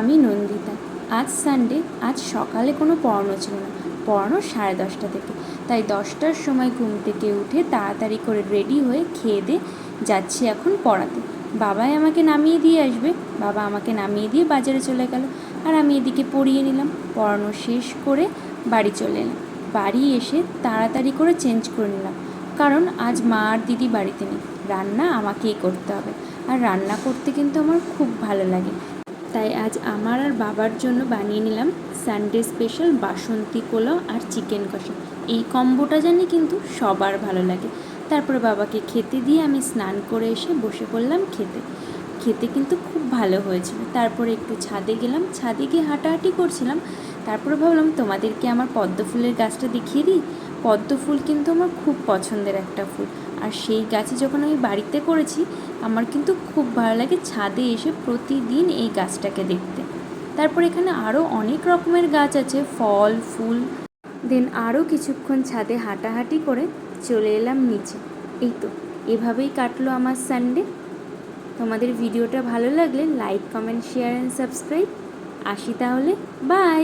আমি নন্দিতা। আজ সানডে, আজ সকালে কোনো পড়ানো ছিল না, পড়ানো 10:30 থেকে। তাই 10টার সময় ঘুম থেকে উঠে তাড়াতাড়ি করে রেডি হয়ে খেয়ে দিয়ে যাচ্ছি এখন পড়াতে। বাবাই আমাকে নামিয়ে দিয়ে আসবে। বাবা আমাকে নামিয়ে দিয়ে বাজারে চলে গেল, আর আমি এদিকে পড়িয়ে নিলাম। পড়ানো শেষ করে বাড়ি চলে এলাম। বাড়ি এসে তাড়াতাড়ি করে চেঞ্জ করে নিলাম, কারণ আজ মা আর দিদি বাড়িতে নেই। রান্না আমাকেই করতে হবে, আর রান্না করতে কিন্তু আমার খুব ভালো লাগে। তাই আজ আমার আর বাবার জন্য বানিয়ে নিলাম সানডে স্পেশাল বাসন্তী পোলাও আর চিকেন কষা। এই কম্বোটা জানি কিন্তু সবার ভালো লাগে। তারপরে বাবাকে খেতে দিয়ে আমি স্নান করে এসে বসে পড়লাম খেতে। খেতে কিন্তু খুব ভালো হয়েছিল। তারপরে একটু ছাদে গেলাম, ছাদে গিয়ে হাঁটাহাঁটি করছিলাম। তারপরে ভাবলাম তোমাদেরকে আমার পদ্ম ফুলের গাছটা দেখিয়ে দিই। পদ্ম ফুল কিন্তু আমার খুব পছন্দের একটা ফুল, আর সেই গাছে যখন আমি বাড়িতে করেছি, আমার কিন্তু খুব ভালো লাগে ছাদে এসে প্রতিদিন এই গাছটাকে দেখতে। তারপর এখানে আরও অনেক রকমের গাছ আছে, ফল ফুল। দেন আরও কিছুক্ষণ ছাদে হাঁটাহাঁটি করে চলে এলাম নিচে। এই তো এভাবেই কাটলো আমার সানডে। তোমাদের ভিডিওটা ভালো লাগলে like, comment, share and subscribe. আসি তাহলে, বাই।